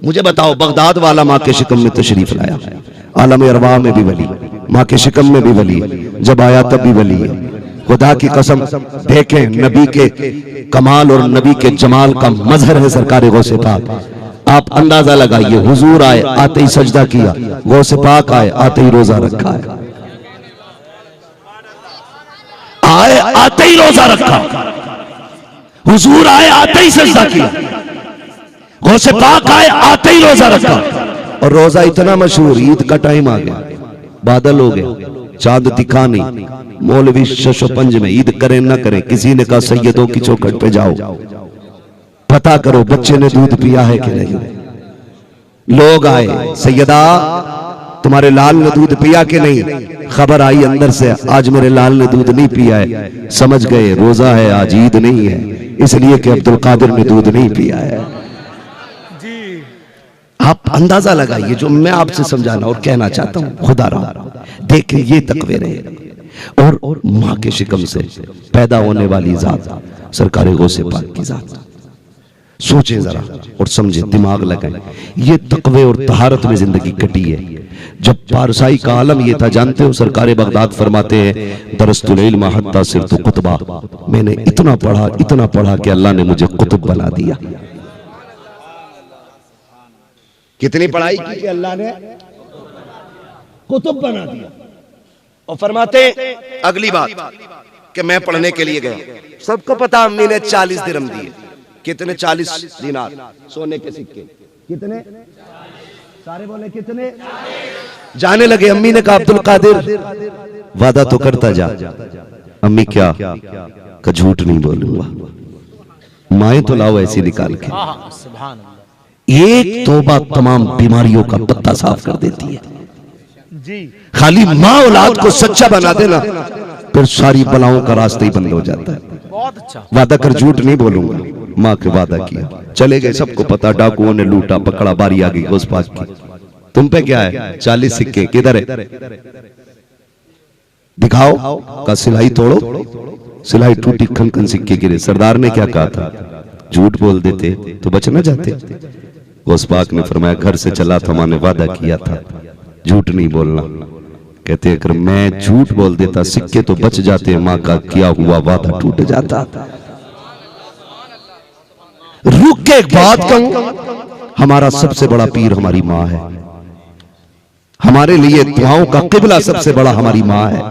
मुझे बताओ, बगदाद वाला माँ के शिकम में तशरीफ लाया, आलम अरवाह में भी वली, माँ के शिकम में भी वली, जब आया तब भी वली है। खुदा की कसम, देखें नबी के कमाल और नबी के जमाल का मजहर है सरकार गौसे पाक। आप अंदाजा लगाइए, हुजूर आए आते ही सजदा किया, गौसे पाक आए आते ही रोजा रखा है, आए आते ही रोजा रखा, हुजूर आए आते ही सजदा किया, गौसे पाक आए आते ही रोजा रखा। और रोजा इतना मशहूर, ईद का टाइम आ गया, बादल हो गए, चांद दिखा नहीं, मौलवी शशो पंज में ईद करें ना करें, किसी ने कहा सैयदों की चौखट पे जाओ, पता करो बच्चे ने दूध पिया है कि नहीं। लोग आए, सैयदा तुम्हारे लाल ने दूध पिया कि नहीं। खबर आई अंदर से, आज मेरे लाल ने दूध नहीं पिया है। समझ गए रोजा है, आज ईद नहीं है, इसलिए कि अब्दुल कादिर ने दूध नहीं पिया है। आप अंदाजा लगाइए जो मैं आपसे समझाना और कहना चाहता हूं। खुदा रहा देखें, ये तकवे रहे और मां के शिकम से पैदा होने वाली जात सरकार गौसे पाक की जात। सोचें जरा और समझें, दिमाग लगाएं। ये तकवे और तहारत में जिंदगी कटी है। जब पारसाई का आलम ये था, जानते हो सरकार बगदाद फरमाते हैं, दरस्तुल इल्म हत्ता सिरतु कुतबा, मैंने इतना पढ़ा कि अल्लाह ने मुझे कुतुब बना दिया। कितनी पढ़ाई की कि अल्लाह ने कुतुब बना दिया। और फरमाते अगली बात कि मैं पढ़ने के लिए गया, सबको पता अम्मी ने 40 दिरहम दिए। कितने? 40 दिनार सोने के सिक्के। कितने? सारे बोले कितने? जाने लगे। अम्मी ने कहा अब्दुल कादिर वादा तो करता जा। अम्मी क्या? का झूठ नहीं बोलूंगा। माए तो लाओ ऐसी निकाल के। एक तौबा तमाम बीमारियों का पत्ता साफ कर देती है जी। खाली माँ औलाद को सच्चा बना देना, फिर सारी बलाओं का रास्ता ही बंद हो जाता है। बहुत अच्छा। वादा कर झूठ नहीं बोलूंगा। माँ के वादा किया, चले गए। सबको पता, डाकुओं ने लूटा, पकड़ा, बारी आ गई गौस पाक की। तुम पे क्या है? 40 सिक्के। किधर है? दिखाओ। का सिलाई तोड़ो। सिलाई टूटी, खन खन सिक्के गिरे। सरदार ने क्या कहा था? झूठ बोल देते तो बच न जाते। गौस पाक ने फरमाया, घर से चला था, मां ने वादा किया था झूठ नहीं बोलना। कहते अगर मैं झूठ बोल देता सिक्के तो बच जाते, मां का किया हुआ वादा टूट जाता। रुक के एक बात कहूं, हमारा सबसे बड़ा पीर हमारी मां है। हमारे लिए दुआओं का किबला सबसे बड़ा हमारी मां है।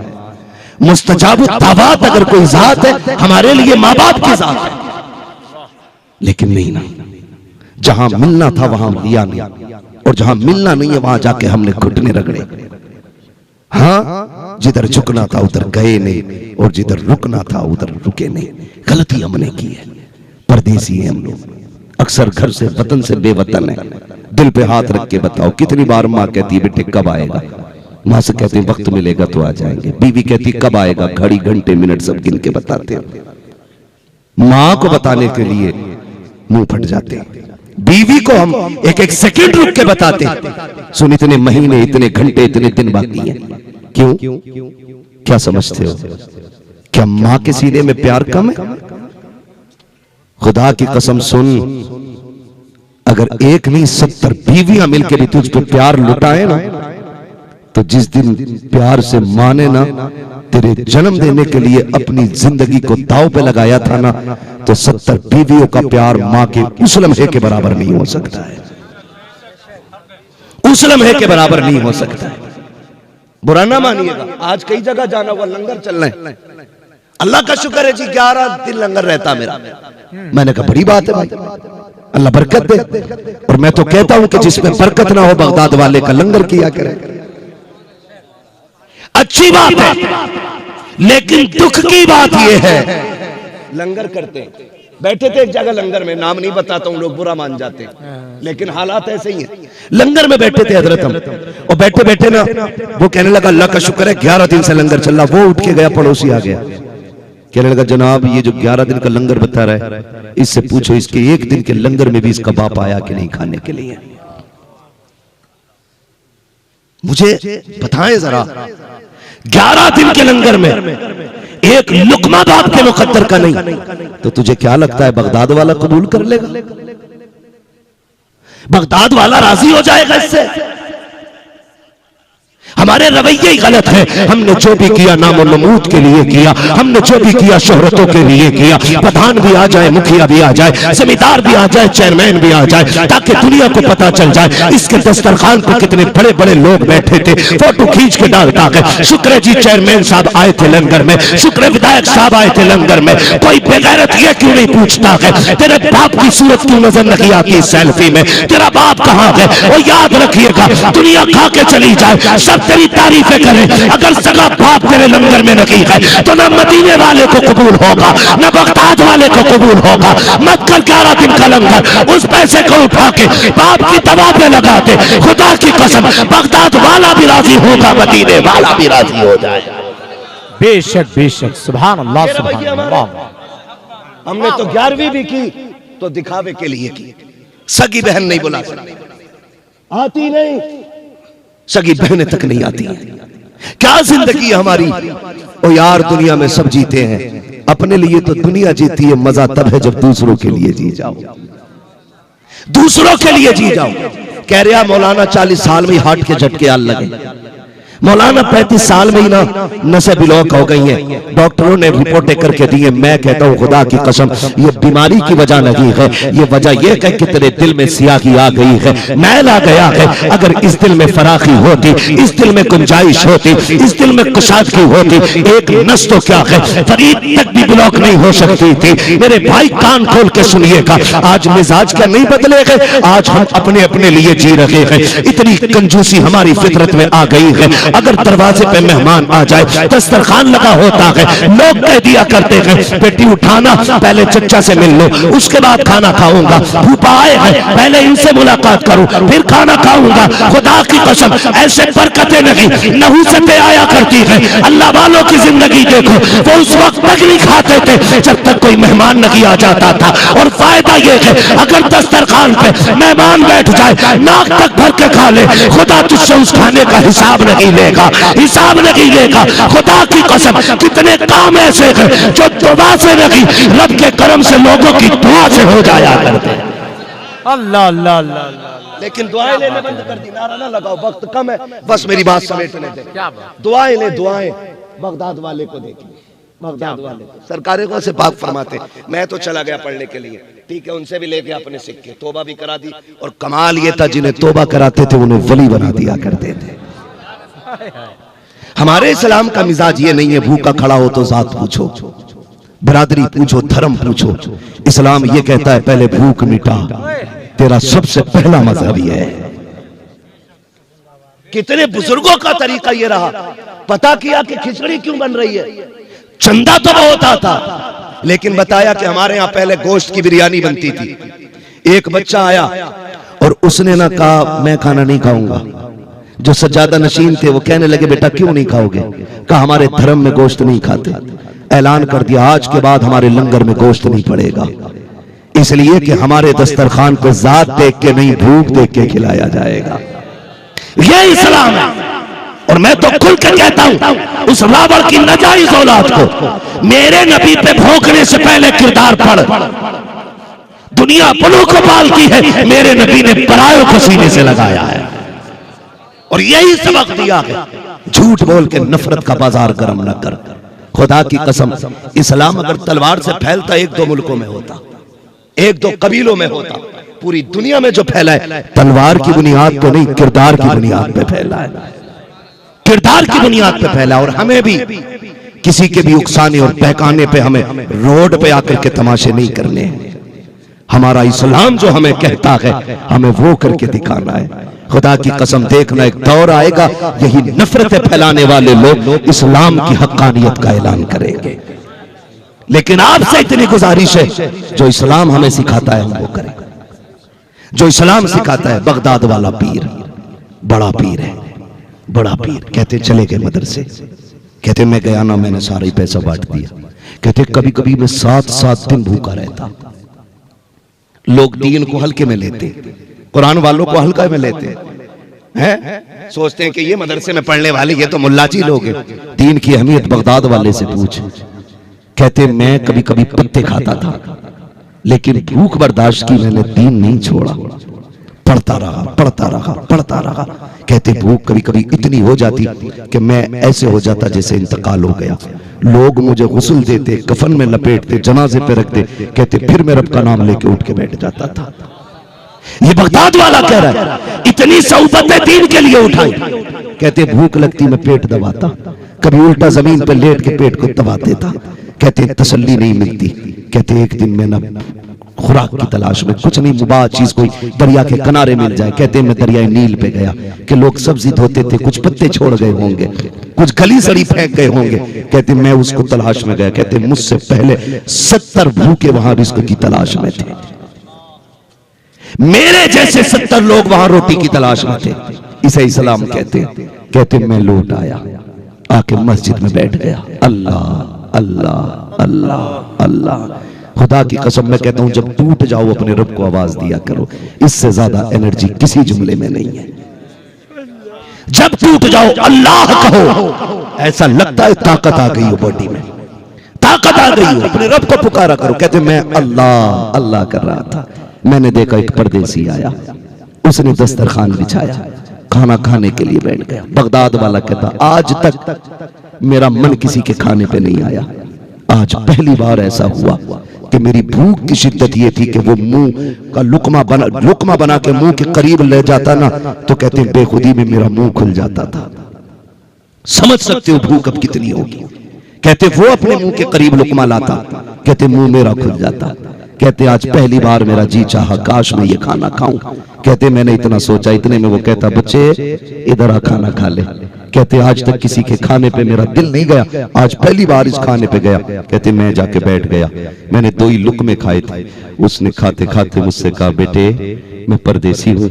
मुस्तजाब दावत अगर कोई जात है, हमारे लिए मां बाप की जात है। लेकिन नहीं ना, जहां मिलना था वहां लिया नहीं, और जहां मिलना नहीं है वहां जाके हमने घुटने रगड़े। हाँ, जिधर झुकना था उधर गए नहीं, और जिधर रुकना था उधर रुके नहीं। गलती हमने की है। परदेसी हैं हम लोग, अक्सर घर से वतन से बेवतन है। दिल पे हाथ रख के बताओ, कितनी बार माँ कहती है बेटे कब आएगा? माँ से कहते हैं वक्त मिलेगा तो आ जाएंगे। बीवी कहती कब आएगा? घड़ी घंटे मिनट सब गिन के बताते हैं। माँ को बताने के लिए मुंह फट जाते हैं, बीवी को हम एक एक सेकंड रुक के बताते हैं। सुन, इतने महीने, इतने घंटे, इतने दिन बाकी हैं। क्यों? क्या समझते हो? क्या माँ के सीने में प्यार कम है? खुदा की कसम सुन, अगर एक नहीं 70 बीवियां मिलकर भी तुझ पे प्यार लुटाए ना, तो जिस दिन प्यार से माने ना, तेरे जन्म देने के लिए अपनी जिंदगी को दांव पे लगाया था ना, तो 70 बीवियों का प्यार मां के उस लम्हे के बराबर नहीं हो सकता है। उस लम्हे के बराबर नहीं हो सकता है। बुरा ना मानिएगा, आज कई जगह जाना हुआ, लंगर चल रहे हैं। अल्लाह का शुक्र है जी, 11 दिन लंगर रहता मेरा। मैंने कहा बड़ी बात है भाई, अल्लाह बरकत दे। और मैं तो कहता हूं कि जिसमें बरकत ना हो, बगदाद वाले का लंगर किया करे। अच्छी बात है, लेकिन दुख की बात यह है, लंगर करते हैं। बैठे थे एक जगह लंगर में, नाम नहीं बताता हूं, लोग बुरा मान जाते हैं, लेकिन हालात ऐसे ही हैं। लंगर में बैठे थे हजरत हम, और बैठे बैठे ना वो कहने लगा अल्लाह का शुक्र है 11 दिन से लंगर चल रहा। वो उठ के गया, पड़ोसी आ गया, कहने लगा जनाब ये जो 11 दिन का लंगर बता रहा है, इससे पूछो इसके एक दिन के लंगर में भी इसका बाप आया कि नहीं खाने के लिए। मुझे बताएं जरा, 11 दिन के लंगर में एक लुकमा बाप के मुकद्दर का नहीं, तो तुझे क्या लगता है बगदाद वाला कबूल कर लेगा? बगदाद वाला राजी हो जाएगा इससे? हमारे रवैये ही गलत है। हमने जो भी किया नामो नमूद के लिए किया, हमने जो भी किया शोहरतों के लिए किया। प्रधान भी आ जाए, मुखिया भी आ जाए, जमींदार भी आ जाए, चेयरमैन भी आ जाए, ताकि दुनिया को पता चल जाए इसके दस्तरखान पर कितने बड़े बड़े लोग बैठे थे, फोटो खींच के डालता है। शुक्र जी चेयरमैन साहब आए थे लंगर में, शुक्र विधायक साहब आए थे लंगर में। कोई बेगैरत ये क्यों नहीं पूछता है तेरे बाप की सूरत क्यों नजर नहीं आती सेल्फी में, तेरा बाप कहाँ है? वो याद रखिएगा, दुनिया खा के चली जाए, सब तेरी तारीफें करें, अगर सगा बाप तेरे लंगर में नहीं है तो ना मदीने वाले को कबूल होगा, ना बगदाद वाले को कबूल होगा। मत कर 11 दिन का लंगर, उस पैसे को उठा के बाप की दवा पे लगा दे, खुदा की कसम बगदाद वाला भी राजी होगा, मदीने वाला भी राजी हो जाए। बेशक बेशक, सुभान अल्लाह सुभान अल्लाह। हमने तो 11वीं भी की तो दिखावे के लिए की। सगी बहन नहीं बुला सकती, आती नहीं, सगी बहनें तक नहीं आती। क्या जिंदगी है हमारी? ओ यार दुनिया में सब जीते हैं, अपने लिए तो दुनिया जीती है। मजा तब है जब दूसरों के लिए जी जाओ, दूसरों के लिए जी जाओ। कह रहा मौलाना 40 साल में हार्ट के झटके आने लगे, मौलाना 35 साल में ही ना नसें ब्लॉक हो गई हैं, डॉक्टरों ने रिपोर्टें करके दी है। मैं कहता हूँ खुदा की कसम ये बीमारी की वजह नहीं है, ये वजह ये है कि तेरे दिल में सियाही आ गई है, मैल आ गया है। अगर इस दिल में फराखी होती, इस दिल में गुंजाइश होती, इस दिल में कुशादगी होती, एक नस तो क्या है फरीद तक भी ब्लॉक नहीं हो सकती थी। मेरे भाई कान खोल के सुनिएगा, आज मिजाज क्या नहीं बदले गए, आज हम अपने अपने लिए जी रहे हैं। इतनी कंजूसी हमारी फितरत में आ गई है। अगर दरवाजे पे मेहमान आ जाए, दस्तरखान लगा होता है, लोग कह दिया करते हैं बेटी उठाना, पहले चचा से मिल लो, उसके बाद खाना खाऊंगा। फूफा आए हैं, पहले इनसे मुलाकात करूं, फिर खाना खाऊंगा। खुदा की कसम ऐसे बरकतें नहीं, नहुसतें आया करती है। अल्लाह वालों की जिंदगी देखो, वो उस वक्त तक नहीं खाते थे जब तक कोई मेहमान नहीं आ जाता था। और फायदा ये है अगर दस्तरखान पे मेहमान बैठ जाए, नाक तक भर के खा ले, खुदा तुझसे उस खाने का हिसाब नहीं लेगा, हिसाब नहीं लेगा। खुदा की कसम कितने काम ऐसे हैं जो दुआ से नहीं, रब के करम से लोगों की दुआ से हो जाया करते हैं। अल्लाह अल्लाह अल्लाह। लेकिन दुआएं लेने बंद कर दी, नारा ना लगाओ, वक्त कम है, बस मेरी बात समेटने दे। दुआएं ले, दुआएं बगदाद वाले को देखिए, बगदाद वाले सरकारें को से पाक फरमाते। मैं तो चला गया पढ़ने के लिए, ठीक है, उनसे भी लेके अपने सिक्के, तोबा भी करा दी। और कमाल ये था जिन्हें तोबा कराते थे उन्हें वली बना दिया करते थे। हमारे इस्लाम का मिजाज ये नहीं है भूखा खड़ा हो तो जात पूछो, बरादरी पूछो, धर्म पूछो। इस्लाम ये कहता है पहले भूख मिटा, तेरा सबसे पहला मजहब ये है। कितने बुजुर्गों का तरीका ये रहा, पता किया कि खिचड़ी क्यों बन रही है, चंदा तो बहुत आता, लेकिन बताया कि हमारे यहाँ पहले गोश्त की बिरयानी बनती थी। एक बच्चा आया और उसने ना कहा मैं खाना नहीं खाऊंगा। जो सज्जादा नशीन थे वो कहने लगे बेटा क्यों नहीं खाओगे? कहा हमारे धर्म में गोश्त नहीं खाते। ऐलान कर दिया आज के बाद हमारे लंगर में गोश्त नहीं पड़ेगा, इसलिए कि हमारे दस्तरखान को जात देख के नहीं भूख देख के खिलाया जाएगा। ये इस्लाम है। और मैं तो खुल के कहता हूं उस रावण की नाजायज औलाद को मेरे नबी पे भोंकने से पहले किरदार पढ़। दुनिया अपनों को पालती है, मेरे नबी ने परायों को सीने से लगाया है और यही सबक दिया है। झूठ बोल के नफरत का बाजार गर्म न कर। खुदा की कसम इस्लाम अगर तलवार से फैलता 1-2 मुल्कों में होता, 1-2 कबीलों में होता, पूरी दुनिया में जो फैला है तलवार की बुनियाद पे नहीं किरदार की बुनियाद पे फैला है, किरदार की बुनियाद पे फैला। और हमें भी किसी के भी उकसाने और बहकाने पे हमें रोड पे आकर के तमाशे नहीं करने हैं। हमारा इस्लाम जो हमें कहता है हमें वो करके दिखाना है। खुदा की कसम देखना एक दौर आएगा यही नफरतें फैलाने वाले लोग इस्लाम की हक्कानियत का ऐलान करेंगे। लेकिन आपसे इतनी गुजारिश है जो इस्लाम हमें सिखाता है हम वो करें। जो इस्लाम सिखाता है बगदाद वाला पीर बड़ा पीर है, बड़ा पीर। कहते चले गए मदरसे, कहते मैं गया ना मैंने सारा ही पैसा बांट दिया। कहते कभी कभी मैं 7-7 दिन भूखा रहता। लोग दीन को हल्के में लेते, कुरान वालों को हल्का में लेते हैं, सोचते हैं कि ये मदरसे में पढ़ने वाले ये तो मुल्लाजी लोग हैं। दीन की अहमियत बगदाद वाले से पूछ। कहते मैं कभी कभी पत्ते खाता था लेकिन भूख बर्दाश्त की, मैंने दीन नहीं छोड़ा। पढ़ता रहा पढ़ता रहा पढ़ता रहा। कहते भूख कभी कभी इतनी हो जाती कि मैं ऐसे हो जाता जैसे इंतकाल हो गया। लोग मुझे गुस्ल देते, कफन में लपेटते, जनाजे पे रखते। कहते फिर मैं रब का नाम लेके उठ के बैठ जाता था। ये बगदाद वाला कह रहा है, इतनी सौबतें दीन के लिए उठाई। कहते भूख लगती मैं पेट दबाता, कभी उल्टा जमीन पे लेट के पेट को दबा देता। कहते तसल्ली नहीं मिलती। कहते एक दिन मैं ना खुराक की तलाश में, कुछ नहीं मुबाह चीज कोई दरिया के किनारे मिल जाए। कहते मैं दरियाए नील पे गया कि लोग सब्जी धोते थे, कुछ पत्ते छोड़ गए होंगे, कुछ गली सड़ी फेंक गए होंगे। कहते मैं उसको तलाश में गया। कहते मुझसे पहले 70 भूखे वहां रिस्क की तलाश में थे, मेरे जैसे 70 लोग वहां रोटी की तलाश में थे। इसे इस्लाम कहते मैं लौट आया, आके मस्जिद में बैठ गया। अल्लाह अल्लाह अल्लाह अल्लाह। खुदा की कसम मैं कहता हूं जब टूट जाओ अपने रब को आवाज दिया करो, इससे ज्यादा एनर्जी किसी जुमले में नहीं है। जब टूट जाओ अल्लाह कहो, ऐसा लगता है ताकत आ गई हो बॉडी में, ताकत आ गई हो। अपने रब को पुकारा करो। कहते मैं अल्लाह अल्लाह कर रहा था, मैंने देखा एक परदेसी आया, उसने दस्तरखान बिछाया, खाना खाने के लिए बैठ गया। बगदाद वाला कहता आज तक मेरा मन किसी के खाने पे नहीं आया, आज पहली बार ऐसा हुआ कि मेरी भूख की शिद्दत ये थी कि वो मुंह का लुकमा बना के मुंह के करीब ले जाता ना, तो कहते बेखुदी में मेरा मुंह खुल जाता था। समझ सकते हो भूख अब कितनी होगी। कहते वो अपने मुंह के करीब लुकमा लाता, कहते मुंह मेरा खुल जाता। कहते आज पहली बार मेरा जी चाहा काश मैं ये खाना खाऊं। कहते मैंने इतना सोचा, इतने में वो कहता बच्चे इधर आ खाना खा ले। कहते आज तक किसी के खाने पे मेरा दिल नहीं गया, आज पहली बार इस खाने पे गया। कहते मैं जाके बैठ गया, मैंने 2 ही लुकमे खाए थे। उसने खाते खाते मुझसे कहा बेटे मैं परदेसी हूँ,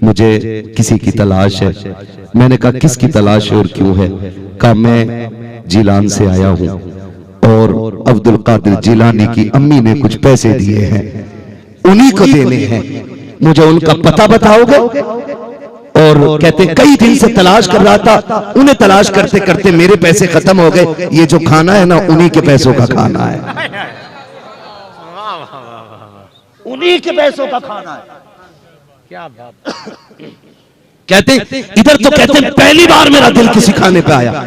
मुझे किसी की तलाश है। मैंने कहा किसकी तलाश है और क्यों है? कहा मैं जिलान से आया हूँ और अब्दुल कादिर जिलानी की अम्मी ने कुछ पैसे दिए हैं, उन्हीं को देने हैं, मुझे उनका पता बताओगे? और कहते कई दिन से तलाश कर रहा था, उन्हें तलाश करते करते मेरे पैसे खत्म हो गए, ये जो खाना है ना उन्हीं के पैसों का खाना है, उन्हीं के पैसों का खाना है। क्या बात। कहते इधर तो कहते पहली बार मेरा दिल किसी खाने पे आया,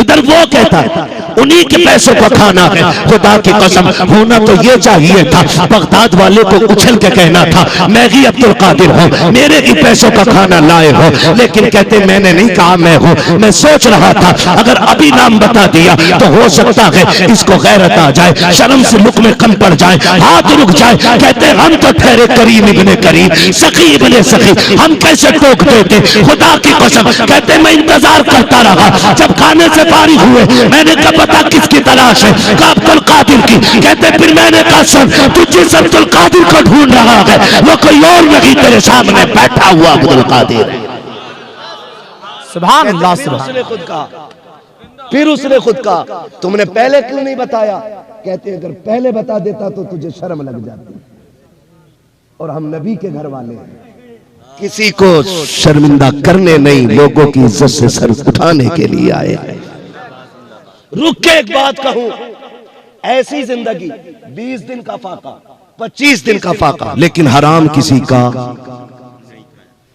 इधर वो कहता है उन्हीं के पैसों का खाना है। खुदा की कसम होना तो ये चाहिए था, बगदाद वाले को उछल के कहना था मैं ही अब्दुल कादिर हूँ, मेरे ही पैसों का खाना लाए हो। लेकिन कहते मैंने नहीं कहा मैं हूँ, मैं सोच रहा था अगर अभी नाम बता दिया तो हो सकता है इसको गैरत आ जाए, शर्म से लुक में कम पड़ जाए, हाथ रुक जाए। कहते हम तो ठहरे करीम इब्ने करीम, सखी इब्ने सखी, हम कैसे टोक देते। खुदा की कसम कहते मैं इंतजार करता रहा, जब खाने से फारिग हुए मैंने कहा पता किसकी तलाश है? कहा अब्दुल कादिर की। कहते फिर मैंने कहा सुन तू जिस अब्दुल कादिर को ढूंढ रहा है वो कोई और नहीं, तेरे सामने बैठा हुआ अब्दुल कादिर है। सुभान अल्लाह। उसने खुद कहा, फिर उसने खुद कहा तुमने पहले क्यों नहीं बताया? कहते अगर पहले बता देता तो तुझे शर्म लग जाती, और हम नबी के घर वाले हैं, किसी को शर्मिंदा करने नहीं, लोगों की इज्जत से सर उठाने के लिए आए हैं। रुक के एक बात कहूं, ऐसी जिंदगी 20 दिन का फाका, 25 दिन का फाका, लेकिन हराम किसी का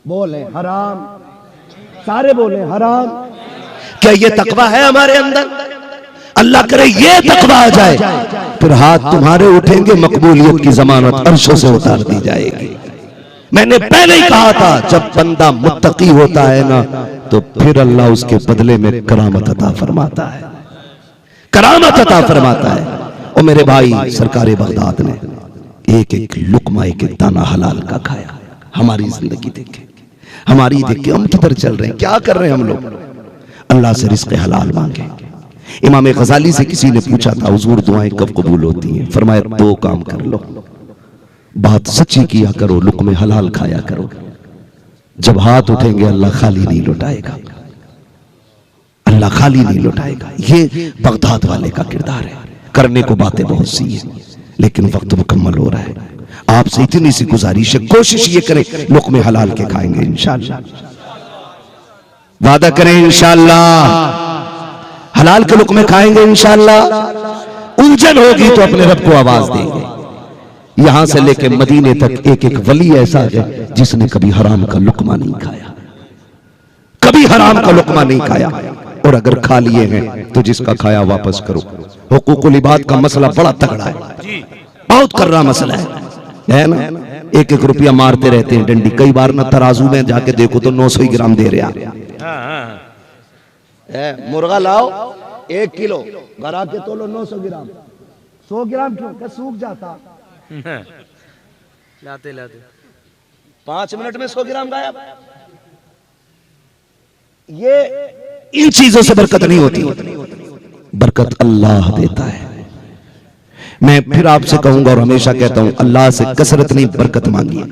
बोले हराम, सारे बोले हराम। क्या ये तकवा है हमारे अंदर? अल्लाह करे ये तकवा आ जाए, फिर हाथ तुम्हारे उठेंगे, मकबूलियत की जमानत अर्शों से उतार दी जाएगी। मैंने पहले ही कहा था जब बंदा मुत्तकी होता है ना तो फिर अल्लाह उसके बदले में करामत अता फरमाता है, करामत अता फरमाता है। और मेरे भाई सरकारे बगदाद ने एक एक लुकमा एक एक दाना हलाल का खाया। हमारी जिंदगी देखे, हमारी देखे हम किधर चल रहे हैं, क्या कर रहे हैं हम लोग? अल्लाह से रिज़्क़ हलाल मांगे। इमाम गजाली से किसी ने पूछा था हुजूर दुआएं कब कबूल होती हैं? फरमाया 2 काम कर लो, बात सच्ची किया करो, लुक़्मे हलाल खाया करो। जब हाथ उठेंगे अल्लाह खाली नहीं लौटाएगा, अल्लाह खाली नहीं लौटाएगा। ये बगदाद वाले का किरदार है। करने को बातें बहुत सी हैं लेकिन वक्त मुकम्मल हो रहा है। आपसे इतनी सी गुजारिश है, कोशिश ये करें लुक़्मे हलाल के खाएंगे इंशाअल्लाह, वादा करें इंशाअल्लाह हलाल के लुक़्मे खाएंगे इंशाअल्लाह। उलझन होगी तो अपने रब को आवाज देंगे। यहां से लेके मदीने तक एक एक वली ऐसा है जिसने कभी हराम का लुकमा नहीं खाया, कभी हराम का लुकमा नहीं खाया, और अगर खा लिए हैं तो जिसका खाया वापस करो। हुकूकुल इबाद का मसला बड़ा तगड़ा है, बहुत कर्रा मसला है ना। एक एक रुपया मारते रहते हैं डंडी। कई बार ना तराजू में जाके देखो तो 900 ग्राम दे रहे हैं। मुर्गा लाओ 1 किलो, घर आके तोलो 900 ग्राम, 100 ग्राम क्यों सूख जाता। लाते लाते 5 मिनट में 100 ग्राम गायब। ये इन चीजों से बरकत नहीं होती, बरकत अल्लाह देता है। मैं फिर आपसे कहूंगा और हमेशा कहता हूं, अल्लाह से कसरत नहीं बरकत मांगिए।